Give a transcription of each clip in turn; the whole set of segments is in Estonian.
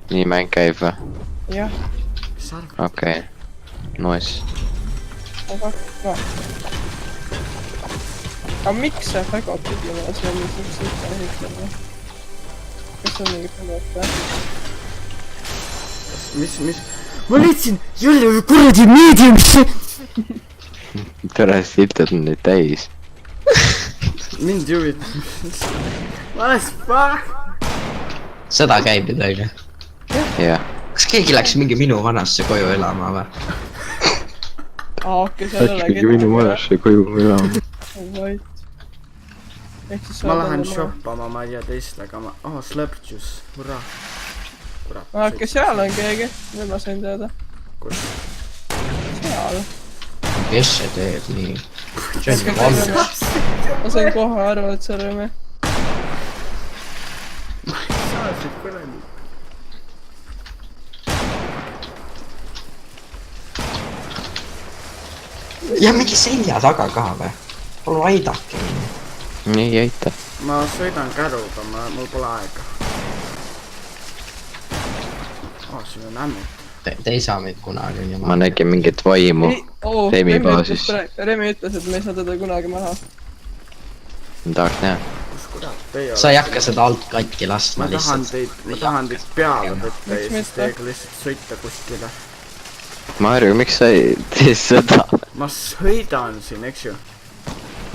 nii mäng käib või? jah. Okei. Nice. Aga, no. Aga miks see väga pidi ma see on siukse ütlema? Kas on mingi põhjata? Mis? Ma leidsin jälle kuradi meediumisse! Tere, siltad on nüüd täis. Mind juhib. Vanes fuck! Seda käib nüüd aega. Jah. Kas keegi läks mingi minu vanasse koju elama või? Okei, seal olegi. Äkki minu vanasse koju elama. Vait. Ma lähen shoppama, ma ei tea teist, aga ma... Oh, slept juice, hurraa. Okei, seal on keegi. Nüüd ma sain teada. Kus? Seal. Kes see teeb nii? Ma sain kohe aru, et see rõõme. Ma ei saa siit kuradi. Ja mingi selja taga ka või? Palun aidake. Nii, aita. Ma sõidan käruga, mul pole aega. Siin on ämmut. Te ei saa meid kunagi. Ma nägin mingit vaimu. Remi baasis. Remi ütles, et me ei saa teda kunagi maha. Ma tahaks näha. Kus kurat teie Sa ei hakka seda alt katki laskma ma tahan teid peale võtta ja siis teiega lihtsalt sõita kuskile. Marju, miks sa ei tee seda? Ma sõidan siin, eks ju?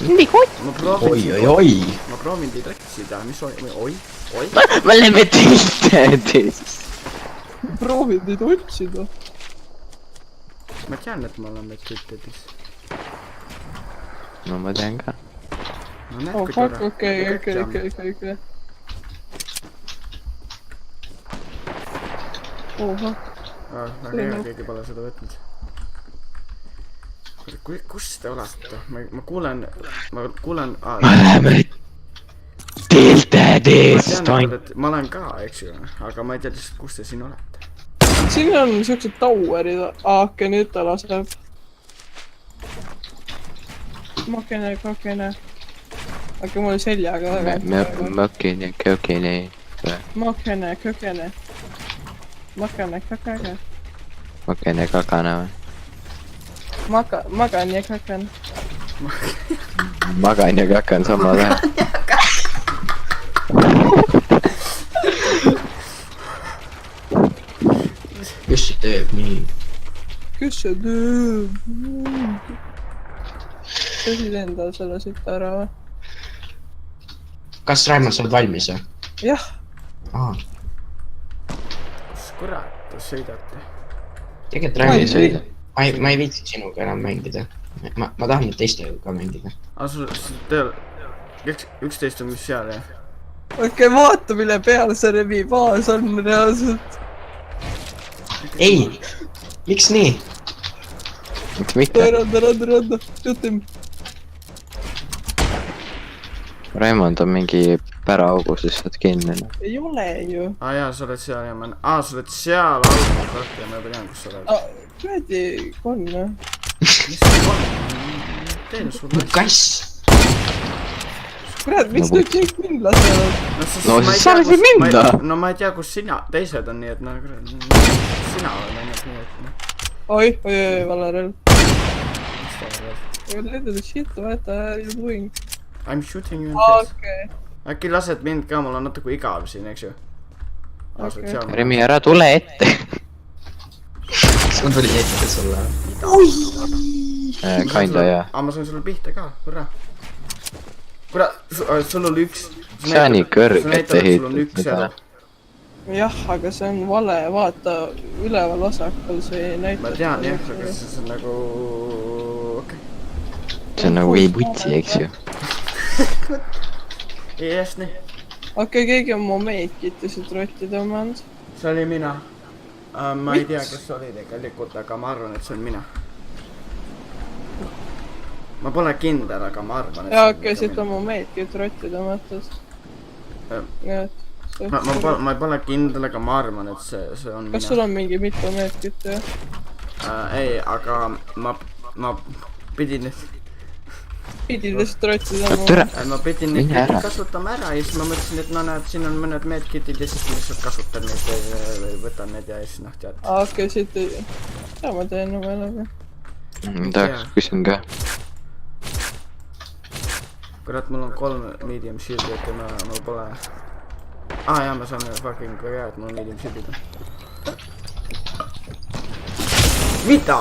Nii kott! Oi! Ma proovin teid otsida, mis oi? Ma lähme tiltedis. Proovin teid otsida. Ma tean, et ma olen meid tiltedis. No ma tean ka. Oh fuck, okei. Oh fuck. Väga hea, keegi pole seda võtnud. Kus te olete? Ma kuulen... Ma läheme tiltedist. Ma olen ka, eks ju, aga ma ei tea lihtsalt, kus te siin olete. Siin on siuksed towerid, okei, nüüd ta laseb. Makene, kakene. Okei, mul seljaga väga. Makene, kakene. Makene, kakene. Makane, kakene. Makene, kakane või? Magan ja kakan. Magan ja kakan sama lähe. Kes see teeb nii? Kes see teeb? Tõsid endal selle siit ära või? Kas Raimond sa oled valmis või? Jah. Kus kurat te sõidate? Tegelikult Raimond sõida. Ma ei viitsi sinuga enam mängida. Ma tahan nüüd teistega ka mängida. Sul üksteist on mis seal, jah? Okei, vaata mille peale see Remi baas on reaalselt. Ei! Miks nii? Miks mitte? Randa, jutim. Raimond on mingi päraaugus lihtsalt kinni. Ei ole ju. Jaa, sa oled seal ja ma... sa oled seal alt ja ma juba tean, kus sa oled. Kuradi on, jah. Mis see on? Teen sulle. Kass! Kurat, miks nüüd kõik mind lasevad? No siis sa võisid minna! No ma ei tea, kus teised on, nii et no sina oled ainult nii, et Oi, Valerel. Let the shit, what are you doing? I'm shooting you in face. Okei. Äkki lased mind ka, mul on natuke igav siin, eks ju? Remi, ära tule ette! Sul tuli ette sulle. Kinda, jah. Ma sain sulle pihta ka, hurraa. Kurat, sul oli üks... See on nii kõrget ehitatud. Jah, aga see on vale, vaata üleval vasakul see ei näita. Ma tean jah, aga see on nagu... okei. See on nagu ei putsi, eks ju. Just nii. Okei, keegi on mu meidkiti siit rotti tõmmanud. See oli mina. Ma ei tea, kes oli tegelikult, aga ma arvan, et see on mina. Ma pole kindel, aga ma arvan, et see jaa, on okei, siit on mu meidkit rotti tõmmatud. Ma pole kindel, aga ma arvan, et see on mina. Kas sul on mingi mitu meidkit, jah? Ei, aga ma pidin nüüd... pidid lihtsalt rotsida türa , ma pidin neid Mine ära. kõiki kasutama ära ja siis ma mõtlesin , et no näed , siin on mõned medkitid ja siis ma lihtsalt kasutan neid , võtan need ja siis noh tead . okei , siit ei , mida ma teen oma eluga ? tahaks küsin ka . kurat , mul on 3 medium shield'it ja mul pole . Jaa , ma saan fucking väga hea , et mul on medium shield'id . mida ?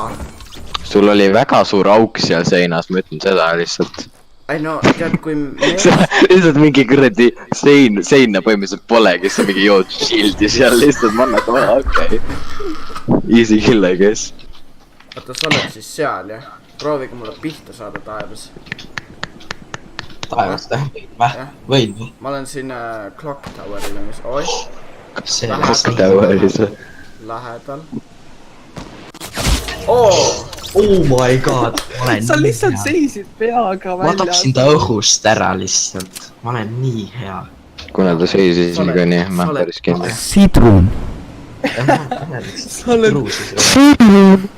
sul oli väga suur auk seal seinas , ma ütlen seda lihtsalt . ei no tead , kui lihtsalt mingi kuradi seina põhimõtteliselt polegi , siis on mingi jood shield'i seal lihtsalt mannad maha , okei . Easy kill I guess . oota , sa oled siis seal jah ? proovige mulle pihta saada taevas . taevast Jah. võin või ? ma olen siin Clock Tower'il on , oih , kas see lähedal . oo , oh my god , ma olen sa lihtsalt seisid peaga ma tapsin ta õhust ära lihtsalt , ma olen nii hea . kuna ta seisis niikuinii nii , ma olen päris kindel . sidrun . Sa oled-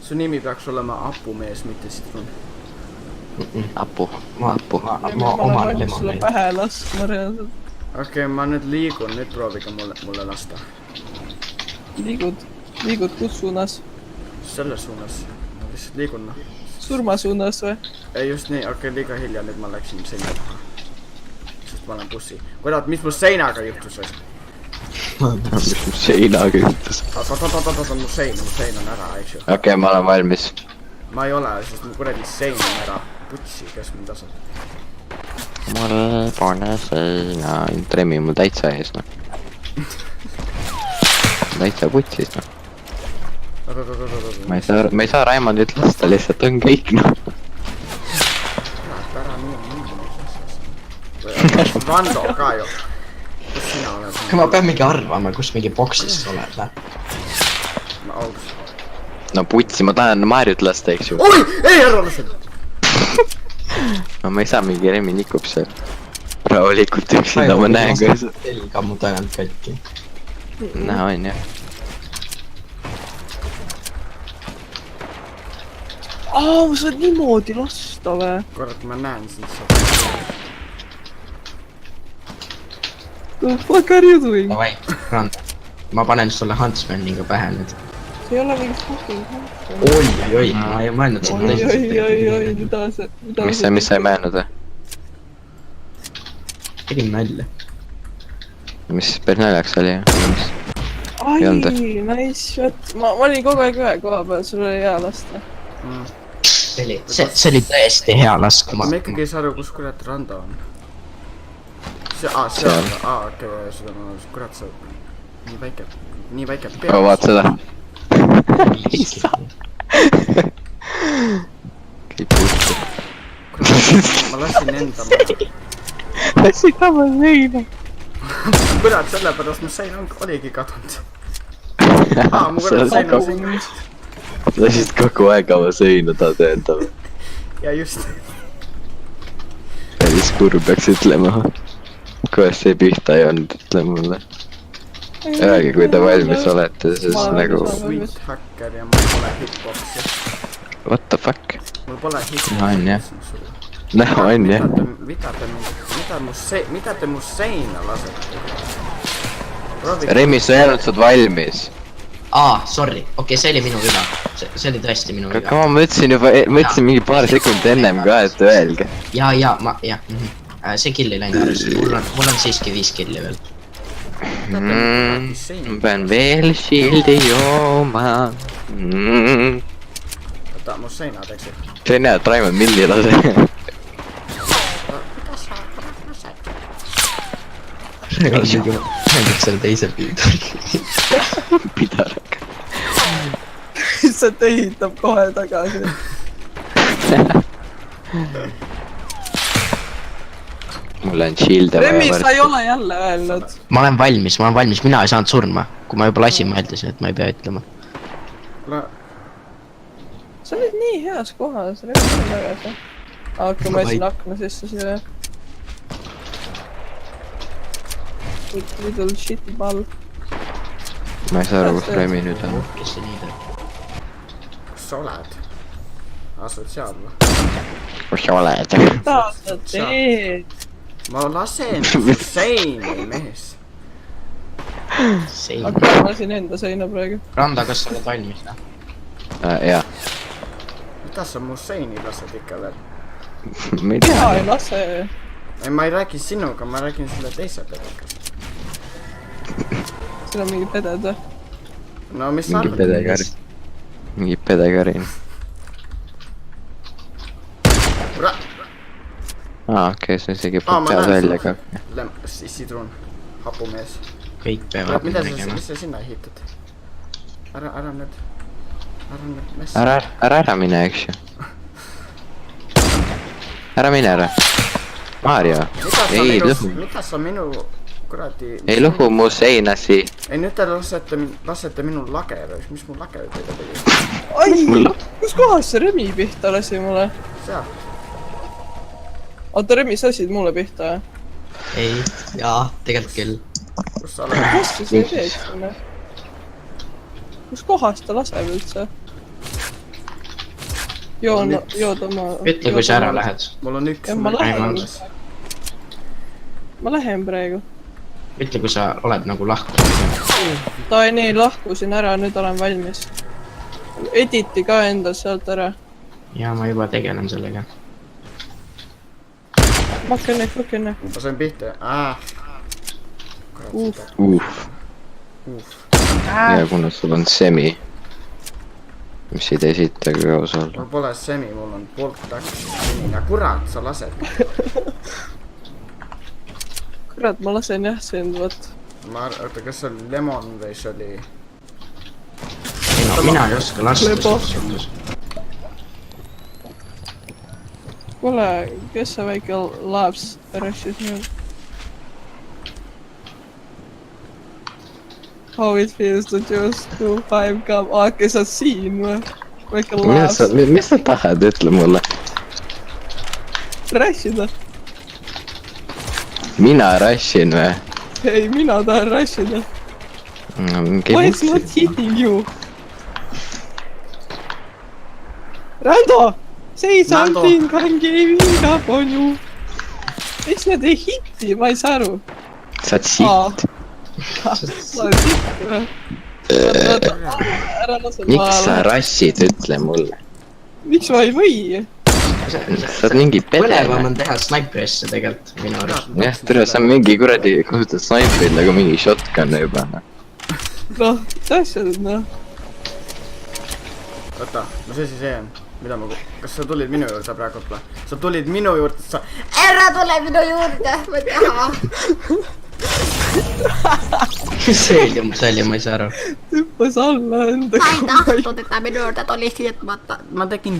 su nimi peaks olema Apumees , mitte Sidrun . Apu , ma oman sulle lemoneid . pähe laskma reaalselt . okei , ma nüüd liigun , nüüd proovige mulle lasta . liigud kus suunas ? selles suunas , ma lihtsalt liigun noh . surma suunas või ? ei just nii , okei , liiga hilja , nüüd ma läksin seina taha . sest ma olen bussi . kurat , mis mul seinaga juhtus ? seinaga juhtus . oot , mu sein on ära , eks ju . okei , ma olen valmis . ma ei ole , sest mu kuradi sein on ära . putsi , kes mind asub . mul pole seina , Tremmi mul täitsa ees noh . täitsa putsis noh . ma ei saa Raimondit lasta , lihtsalt on kõik noh . ära minu . Vando ka ju . kus sina oled ? ma pean mingi arvama , kus mingi boksis sa oled , või ? ma aus . no putsi , ma tahan Mariot lasta , eks ju . oi , ei ära lase . no ma ei saa , mingi Remi nikub seal . rahulikult üksinda , ma näen ka . selga mu tagant katki . näha on jah . sa saad niimoodi lasta või ? kurat , ma näen sind seal . The fuck are you doing ? Davai , Rand , ma panen sulle Huntsmaniga pähe nüüd . see ei ole mingi fucking hunter . oi , ma ei mõelnud seda oi , mida see , mis sa ei mõelnud või ? tegin nalja . mis päris naljakas oli jah ? ai ei olnud , nice shot . ma olin kogu aeg ühe koha peal , sul oli hea lasta . see oli tõesti hea lask , ma ikkagi ei saa aru , kus kurat Rando on . seal , okei , seda ma , kurat sa , nii väike pea . vaata seda . kõik puhti . ma lasin enda maha . lasid oma seina . kurat , sellepärast mu sein oligi kadunud . mu kurat sein on siin . lasid kogu aeg oma seina taha endale . ja just . päris kurb peaks ütlema . kuidas see pihta ei olnud , ütle mulle . öelge , kui te valmis olete , siis nagu Sweet hacker ja mul pole hitbox'i . what the fuck . mul pole hitbox'i . No on, jah. näha on jah . mida te mu seina lasete ? Remi , sa ei olnud saad valmis . sorry , okei , see oli minu viga . see oli tõesti minu viga . aga ma ütlesin juba , ma ütlesin mingi paar sekundit ennem ka , et öelge . ja , see kill ei läinud arvesse , mul on siiski 5 killi veel . ma pean veel shield'i jooma . oota , mu seinad , eks ju . see on hea , et Raimond milli lase . räägiks selle teise pilduriga . pidarak . lihtsalt ehitab kohe tagasi . mul on shield'e Remi , vaja sa ei ole jälle öelnud . ma olen valmis , mina ei saanud surma , kui ma juba lasin , ma ütlesin , et ma ei pea ütlema . sa olid nii heas kohas , Remi on tagasi . okei , ma jätsin akna sisse siia . Little shit ball . ma ei saa aru, kus Remi nüüd on. kes see nii teeb? kus sa oled? Asud seal või? kus sa oled? mida sa teed? ma lasen seini, mees. Sein. aga ma lasin enda seina praegu. Randa, kas sa oled valmis või? Jah. mida sa mu seini lased ikka veel? ma ei mina tea. ei lase. ei, ma ei räägi sinuga, ma räägin selle teise pedega. sul on mingi peded või? no mis sa mingi arvad? pedekari. mingi pedekari. Okei, see isegi ma pead näen välja seda. ka. Sidrun, hapumees. kõik peavad mida tegema. mis sa sinna ehitad? ära nüüd messi. ära mine, eks ju. ära mine ära. Maarja. ei lõhu. mida sa minu kuradi. ei lõhu mu seinasi. ei nüüd te lasete minul lagere, mis mu lager teile tegi? ai, kus kohas see Remi pihta lasi mulle? seal. oota, Remi, sa lasid mulle pihta või? ei, jaa, tegelikult küll. kus sa oled? kus sa seda teed sinna? kus kohas ta laseb üldse? jood oma... ütle, kui sa ära lähed. mul on üks. Ja ma lähen praegu. ütle, kui sa oled nagu lahkunud. ta nii, lahkusin ära, nüüd olen valmis. Editi ka enda sealt ära. ja ma juba tegelen sellega. Makk enne. ma sain pihta. ja kuna sul on semi, mis ei tee siit ega kaasa olla. mul pole semi, mul on polktaks. ja kurat, sa lased. kurat, ma lasen jah sind, vot. oota, kas see oli lemon või see oli? ei no, mina ei oska lasta Lebo. selles suhtes. kuule, kes see väike laps pärast nüüd? How it feels to just do 5 come... kes sa siin või? Väike laps. mis sa tahad, ütle mulle. Rashida. mina rassin või? ei, mina tahan rashida. Why it's not hitting you? Rando! Say something, I'm giving up on you. Miks need ei hitti, ma ei saa aru. sa oled siit. ma olen sitt või? ära lase miks sa maale. rassid, ütle mulle. Miks ma ei või? sa oled mingi põnevam pede. on teha snaipri asja tegelikult, minu arust. jah, tere, sa on mingi kuradi, kasutad snaiperit nagu mingi shotgun'e juba. noh, mis asjad, noh. oota, mis asi see on? mida ma... kas sa tulid minu juurde praegu või? sa tulid minu juurde, sa... ära tule minu juurde, ma ei taha. mis see oli, ma ei saa aru. Tüppas alla enda. ma ei tahtnud, et ta minu juurde tuli, et ma tegin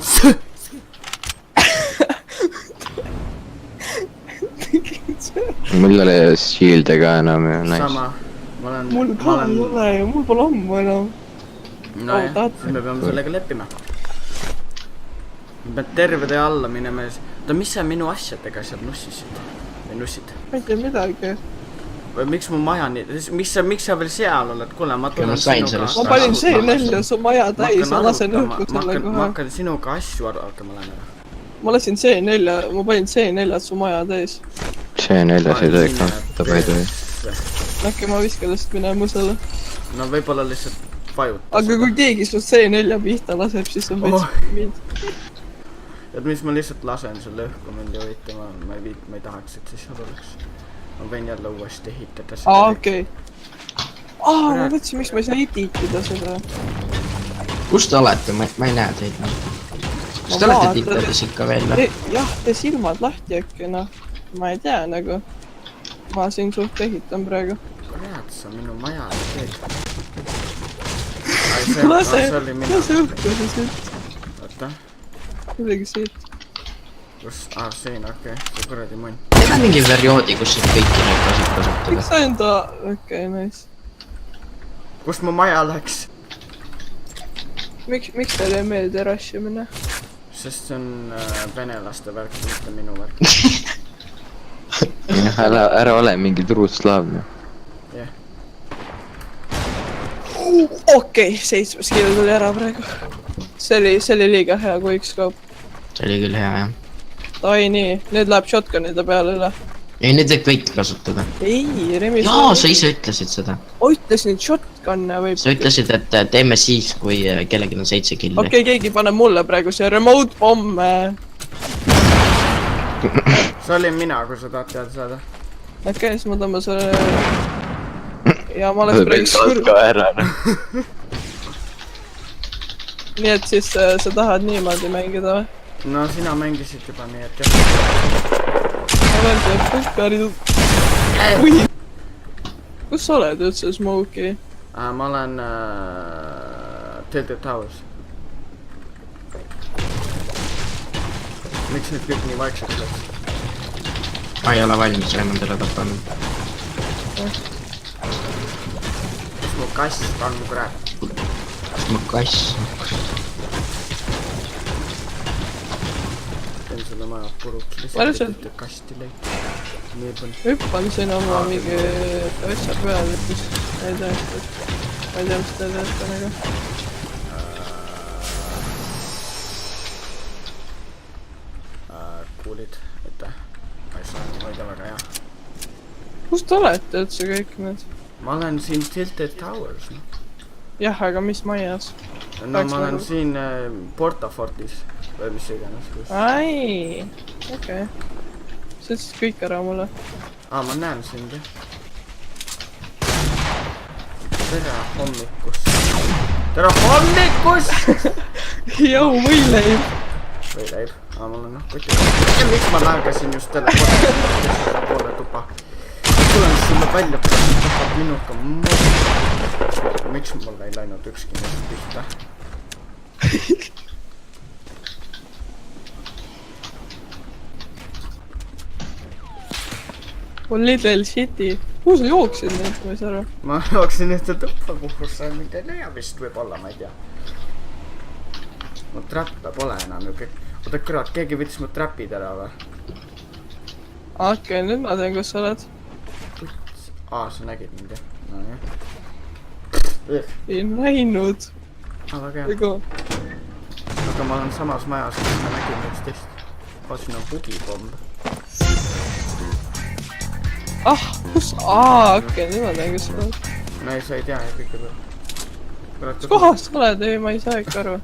mul ei ole shield'e ka enam ju, nice. sama. mul ka ei ole ju, mul pole ammu enam. nojah, siis me peame sellega leppima. me peame terve tee alla minema ja siis... oota, mis sa minu asjadega seal nussisid? või nussid? ma ei tea midagi. või miks mu maja nii... miks sa veel seal oled? kuule, ma tulen ma sain sellest ma panin C4 su maja täis, ma lasen õhku selle ma kohe. hakkan sinuga asju arutama, lähen ära. ma lasin C4, ma panin C4 su maja täis. see neljas ei tohiks kasutada, ei tohi. äkki ma viskan lihtsalt minema selle. no võib-olla lihtsalt vajutas. aga kui keegi su C4 pihta laseb, siis on veits mind. et mis ma lihtsalt lasen selle õhku, mind ei huvita, ma ei tahaks, et see seal oleks. ma võin jälle uuesti ehitada seda. okei. ma mõtlesin, miks ma ei saa editida seda. kus te olete, ma ei näe teid nagu. kas te olete TikTokis ikka veel või? jah, tee silmad lahti äkki, noh. ma ei tea nagu. ma siin suht ehitan praegu. kurat, sa minu maja ei teed. lase õhku see siit. oota, kuidagi siit. kus, siin, okei, see kuradi munn. Teil on mingi perioodi, kus saab kõiki neid kasutada. miks sa enda... okei, nice. kust mu maja läks? miks teile ei meeldi rushimine? sest see on venelaste värk, mitte minu värk. jah, ära ole mingi truuslaam. jah. okei, 7 kill tuli ära praegu. See oli liiga hea kui üks kaup. see oli küll hea, jah. Ai nii, nüüd läheb shotgunide peale üle. ei, nüüd võib kõiki kasutada. Ei, Remis... jaa, sa ise ütlesid seda. Ütlesin, et shotgunne võib... sa ütlesid, et teeme siis, kui kellelgi on 7 killi. Okei, keegi paneb mulle praegu see remote pomme. see olin mina, kui sa tahad teada saada. Okei, siis ma tõmban selle... ja ma oleks praegu surnud. ka ära. Nii et siis sa tahad niimoodi mängida või? no sina mängisid juba nii, et jah. Ma olen see põhkaritud. Ui! Kus sa oled üldse, Smokey? ma olen Tilted Towers. Miks nüüd kõik nii vaikseks läks? ma ei ole valmis Raimondile tapanud. Kus mu kass on, kurat? kas mu kass? teen selle maja puruks. Päriselt? Kasti lõik. nii põn. Hüppan siin oma mingi asja peale, mis ma ei tea, mis te teete nagu. kuulid, aitäh. ma ei saa, ma ei tea väga hea. Kus te olete üldse kõik need? ma olen siin Tilted Towers. Jah, aga mis majas? no ma olen siin Portafortis või mis iganes. Ai, okei. See ütlesid kõik ära mulle. ma näen sind jah. tere hommikust. tere hommikust! Jau, võileib. võileib, mul on koti. miks ma langesin just telefooni poole tuba? tulen sulle välja, tapab minuga miks mul ei läinud ükski neist pihta? Little shitty. Kuhu sa jooksid nüüd, ma ei saa aru? ma jooksin ühte tuppa, kuhu sa mingi leia vist võib olla, ma ei tea. mu trappe pole enam ju kõik. oota kurat, keegi võttis mu trapid ära või? Okei, nüüd ma tean, kus sa oled. sa nägid mind jah? no jah. Ei näinud. väga hea. aga ma olen samas majas, kus ma nägin üksteist. siin on bugipomm. Kus? Okei, nüüd ma tean, kus sa oled. no ei, sa ei tea ju kõike peale. Kus kohas sa oled? Ei, ma ei saa ikka aru.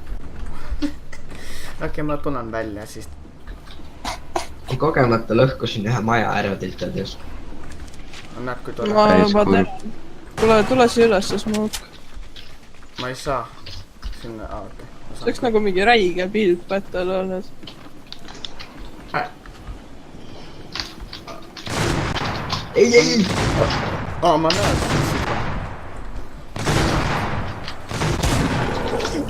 okei, ma tulen välja siis. kogemata lõhkusin ühe maja ära tiltades. näed, kui tore. Ma juba tean. Tule siia üles, Smoke. ma ei saa. sinna, okei. See oleks nagu mingi räige build battle olnud. ei! ma näen.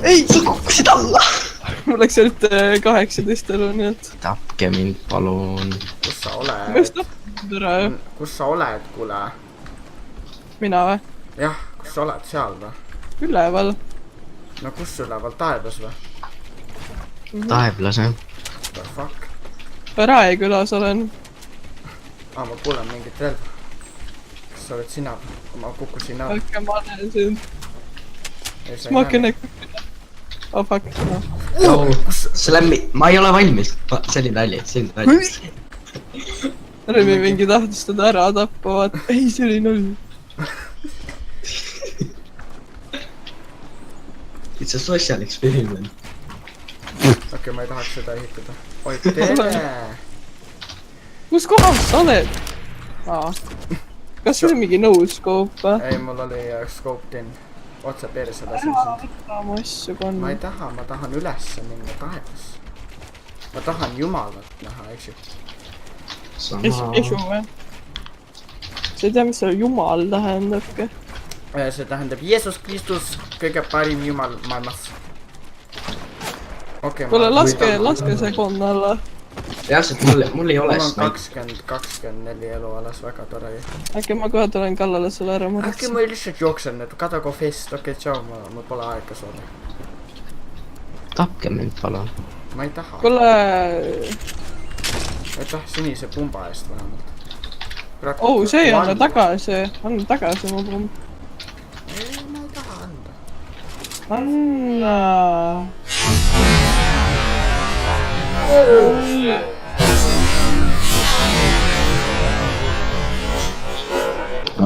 Ei! Sa kukkusid alla! Mul läks ainult 18 elu, nii et... tapke mind, palun. kus sa oled? Ma just tapnud ära, ju. kus sa oled, kuule? Mina või? jah, kus sa oled, seal või? Üleval. no kus üleval, taevas või? Taevlas, jah. What the fuck? Raekülas olen. ma kuulen mingit relva. kas sa oled sina? ma kukkusin ära. Okei, ma näen sind. Smoke enne. Oh fuck, no. Slammi, ma ei ole valmis. see oli nali, see oli nali. Remi mingi tahtis teda ära tappa, vaat. Ei, see oli nali. It's a social experiment. okei, ma ei tahaks seda ehitada. oi, tere! Kus kohas sa oled? Kas see oli mingi no-scope või? ei, mul oli scoped in. otse perse lasin sind. Oma asju panna. ma ei taha, ma tahan ülesse minna taevas. ma tahan Jumalat näha, eks ju. Esu või? sa ei tea, mis see Jumal tähendabki? see tähendab Jeesus Kristus, kõige parim Jumal maailmas. kuule, laske see kond alla. jah, sest mul ei ole mul on 24 elu alles, väga tore. äkki ma kohe tulen kallale sulle ära äkki muretsen. ma lihtsalt jooksen, et Kadago Fest, okei, tšau, mul pole aega sulle. tapke mind, palun. ma ei taha. kuule... aitäh sinise pumba eest vähemalt. see anna tagasi, mu pumm. ei, ma ei taha anda. Anna.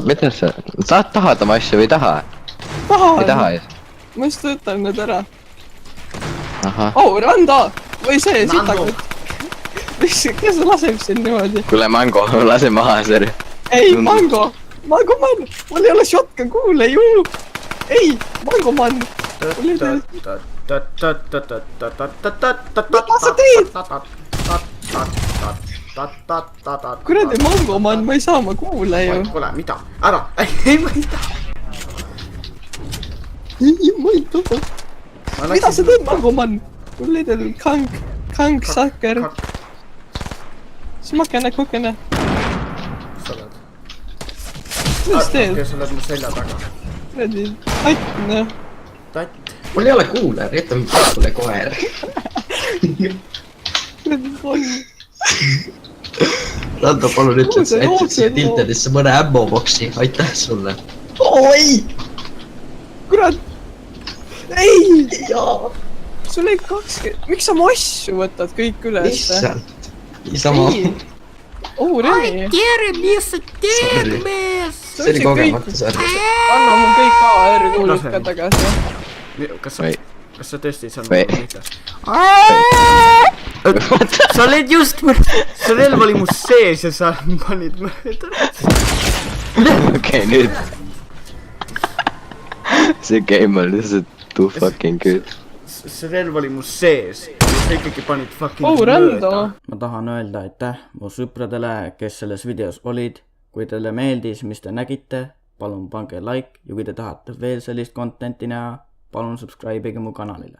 Mida sa tahad oma asju või ei taha? Ei taha ju. Ma just võtan need ära. Ahah. Oh, Rando! Või see, Nando. sitakott. Kes laseb sind niimoodi? Kuule, Mango, lase maha, sorry. Ei, Mango! Mango man! Mul ei ole shotgun, kuule ju! Ei, Mango man! Kuradi Mango man, ma ei saa, ma kuule ju. Kuule, mida? Ära! Ei, ma ei taha. Ei, ma ei taha. Mida sa teed, Mango man? Little kang sucker. Smakene, kukene. Sa oled. Mis teed? Okei, sa oled mu selja taga. Kuradi tatne. Tatt. mul ei ole kuuler, jäta mulle koer. Kuradi kolm. Rando, palun ütle Kuhu sa jooksed, siia tintedesse mõne ammo-boksi, aitäh sulle. Oi! Kurat! Ei! Sul ei 20... Miks sa mu asju võtad kõik üles? Issand, niisama. Oh, Remi! mis sa teed, mees? See oli kogemata sarjas. Anna mul kõik AR-kuulid ka tagasi. Kas Või. sa tõesti ei saanud Või. mitte? Sa olid just... See relv oli mu sees ja sa panid mööda. Okei, nüüd. See game on lihtsalt too fucking good. See relv oli mu sees ja sa ikkagi panid fucking Oh, Rando! Ma tahan öelda aitäh mu sõpradele, kes selles videos olid. Kui teile meeldis, mis te nägite, palun pange like ja kui te tahate veel sellist contenti näha, palun subscribe'ige mu kanalile.